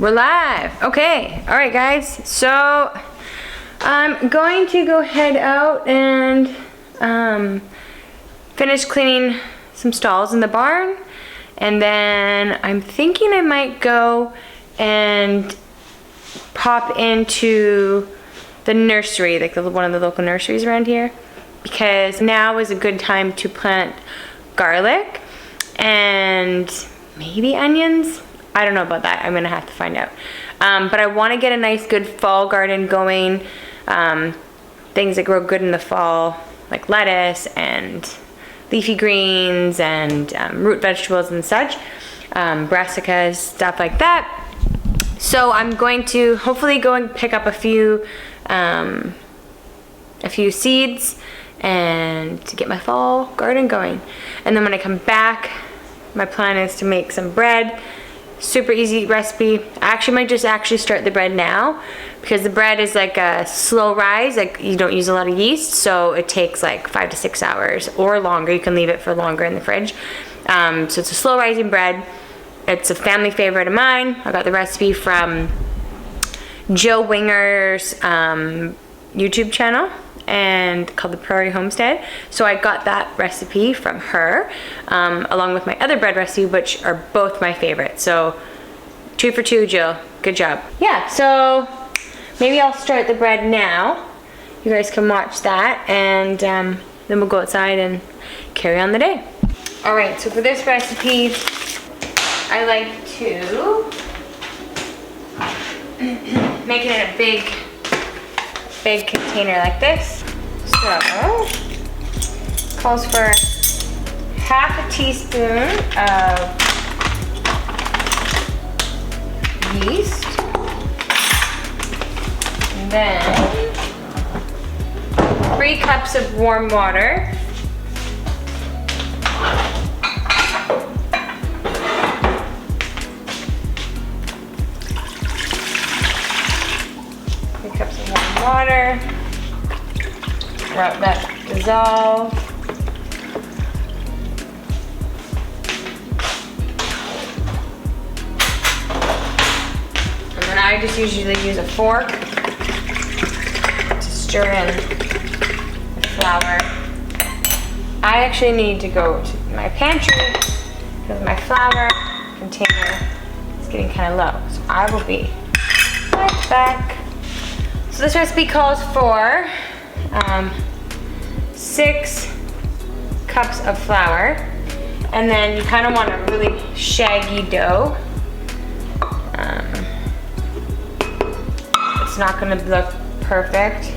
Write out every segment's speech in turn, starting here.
We're live. Okay. All right, guys. So I'm going to go head out and finish cleaning some stalls in the barn, and then I'm thinking I might go and pop into the nursery, like one of the local nurseries around here, because now is a good time to plant garlic and maybe onions. I don't know about that. I'm gonna have to find out. But I want to get a nice good fall garden going. Things that grow good in the fall, like lettuce and leafy greens and root vegetables and such, brassicas, stuff like that. So I'm going to hopefully go and pick up a few seeds and to get my fall garden going. And then when I come back, my plan is to make some bread. Super easy recipe. I actually might just start the bread now, because the bread is like a slow rise, like you don't use a lot of yeast, so it takes like 5 to 6 hours or longer. You can leave it for longer in the fridge. So it's a slow rising bread. It's a family favorite of mine. I got the recipe from Joe Winger's YouTube channel, and called the Prairie Homestead. So I got that recipe from her, along with my other bread recipe, which are both my favorites. So 2 for 2, Jill. Good job. Yeah, so maybe I'll start the bread now. You guys can watch that, and then we'll go outside and carry on the day. All right, so for this recipe, I like to make it in a big container like this. So calls for half a teaspoon of yeast, and then 3 cups of warm water, 3 cups of warm water. Let that dissolve. And then I just usually use a fork to stir in the flour. I actually need to go to my pantry because my flour container is getting kind of low. So I will be right back. So this recipe calls for 6 cups of flour, and then you kind of want a really shaggy dough. It's not going to look perfect,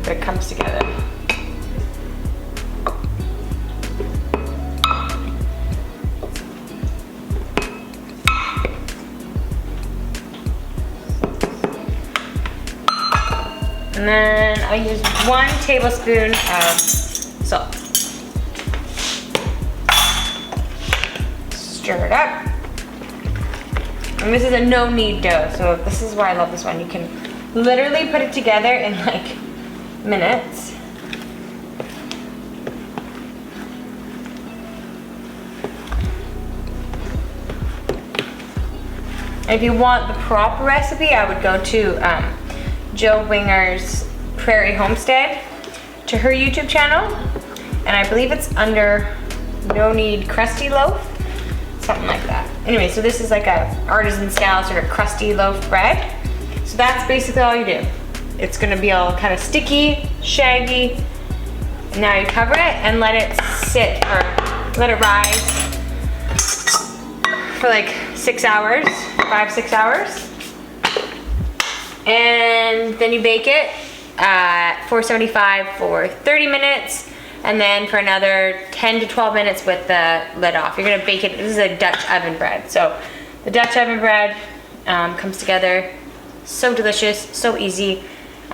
but it comes together. And then I'll use 1 tablespoon of salt. Stir it up. And this is a no-knead dough, so this is why I love this one. You can literally put it together in like minutes. And if you want the proper recipe, I would go to Joe Winger's Prairie Homestead, to her YouTube channel, and I believe it's under No Knead Crusty Loaf, something like that. Anyway, so this is like a artisan style sort of crusty loaf bread. So that's basically all you do. It's gonna be all kind of sticky, shaggy. Now you cover it and let it sit, or let it rise for like 6 hours, 5-6 hours. And then you bake it at 475 for 30 minutes, and then for another 10 to 12 minutes with the lid off. You're gonna bake it. This is a Dutch oven bread. So the Dutch oven bread comes together so delicious, so easy.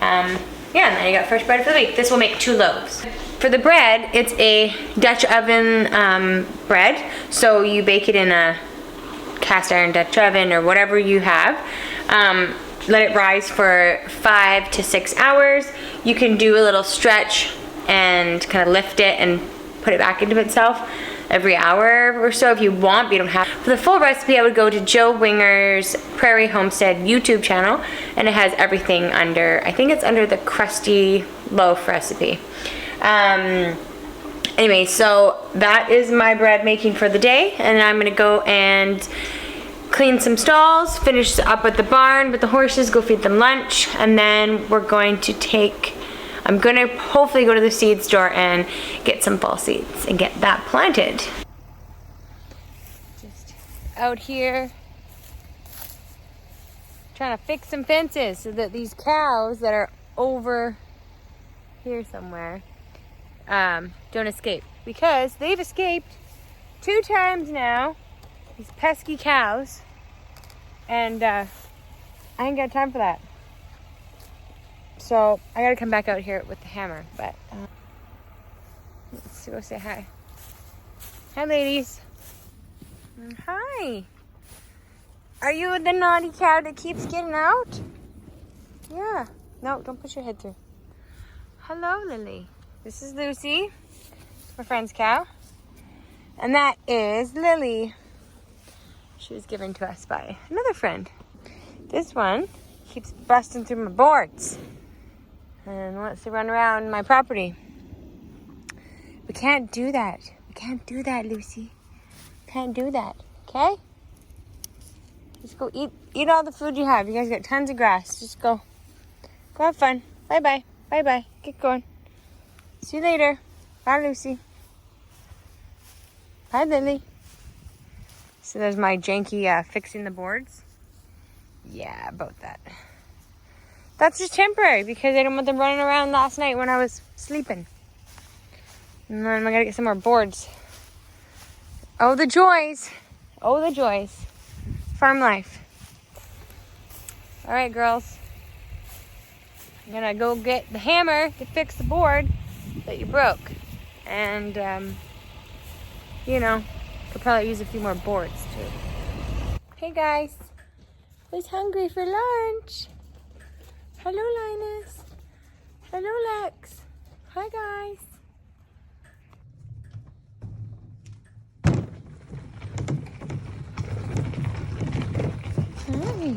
Yeah, and then you got fresh bread for the week. This will make 2 loaves. For the bread, it's a Dutch oven bread. So you bake it in a cast iron Dutch oven or whatever you have. Let it rise for 5 to 6 hours. You can do a little stretch and kind of lift it and put it back into itself. every hour or so if you want, but you don't have. For the full recipe, I would go to Joe Winger's Prairie Homestead YouTube channel, and it has everything under, I think it's under the crusty loaf recipe. Anyway, so that is my bread making for the day, and I'm gonna go and clean some stalls, finish up with the barn with the horses, go feed them lunch, and then we're going to I'm gonna hopefully go to the seed store and get some fall seeds and get that planted. Just out here trying to fix some fences so that these cows that are over here somewhere don't escape, because they've escaped 2 times now, these pesky cows, and I ain't got time for that. So I gotta come back out here with the hammer, but let's go say hi. Hi, ladies. Hi. Are you the naughty cow that keeps getting out? Yeah. No, don't push your head through. Hello, Lily. This is Lucy, my friend's cow. And that is Lily. She was given to us by another friend. This one keeps busting through my boards and wants to run around my property. We can't do that. We can't do that, Lucy. Can't do that, okay? Just go eat all the food you have. You guys got tons of grass. Just go. Go have fun. Bye-bye. Bye-bye. Get going. See you later. Bye, Lucy. Bye, Lily. So there's my janky fixing the boards. Yeah, about that. That's just temporary because I didn't want them running around last night when I was sleeping. And then I gotta get some more boards. Oh, the joys. Oh, the joys. Farm life. All right, girls. I'm gonna go get the hammer to fix the board that you broke. And, you know, could probably use a few more boards too. Hey guys, who's hungry for lunch? Hello, Linus. Hello, Lex. Hi guys. Hi.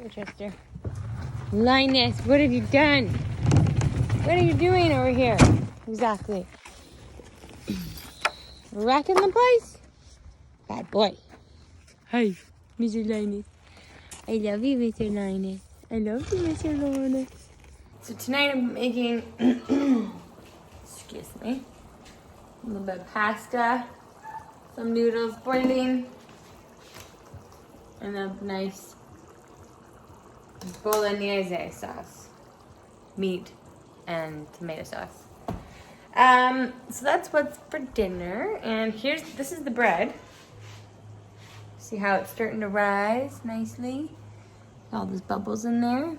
Chester. Linus, what have you done? What are you doing over here? Exactly. Wrecking the place? Bad boy. Hi, Mr. Linus. I love you, Mr. Linus. I love you, Mr. Linus. So tonight I'm making, excuse me, a little bit of pasta, some noodles boiling, and a nice bolognese sauce, meat and tomato sauce. So that's what's for dinner. And this is the bread. See how it's starting to rise nicely? All those bubbles in there.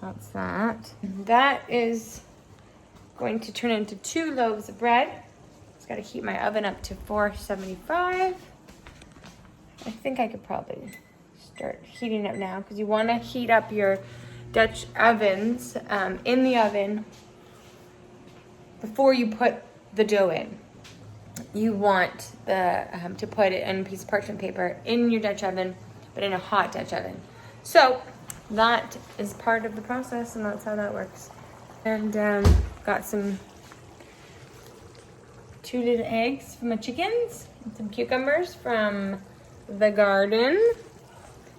That's that. That is going to turn into 2 loaves of bread. Just got to heat my oven up to 475. I think I could probably start heating up now, because you want to heat up your Dutch ovens in the oven before you put the dough in. You want to put it in a piece of parchment paper in your Dutch oven, but in a hot Dutch oven. So that is part of the process, and that's how that works. And got some 2 little eggs from my chickens, and some cucumbers from the garden.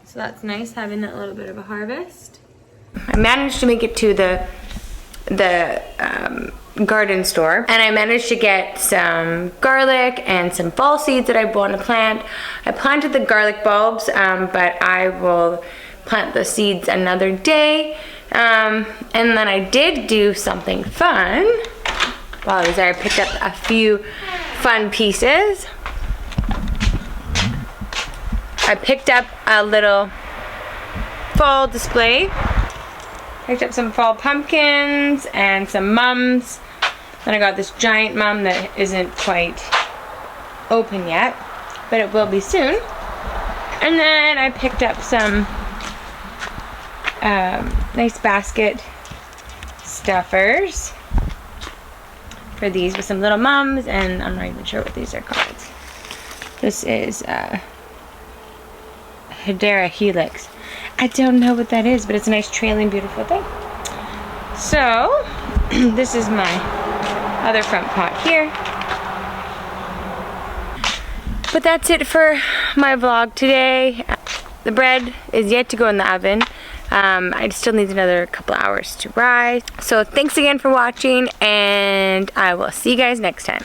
So that's nice, having that little bit of a harvest. I managed to make it to the garden store, and I managed to get some garlic and some fall seeds that I want to plant. I planted the garlic bulbs, but I will plant the seeds another day And then I did do something fun. While I was there, I picked up a few fun pieces. I picked up a little fall display. Picked up some fall pumpkins and some mums. Then I got this giant mum that isn't quite open yet, but it will be soon. And then I picked up some nice basket stuffers for these with some little mums, and I'm not even sure what these are called. This is Hedera Helix. I don't know what that is, but it's a nice trailing beautiful thing. So this is my other front pot here. But that's it for my vlog today. The bread is yet to go in the oven. I still need another couple hours to rise. So thanks again for watching, and I will see you guys next time.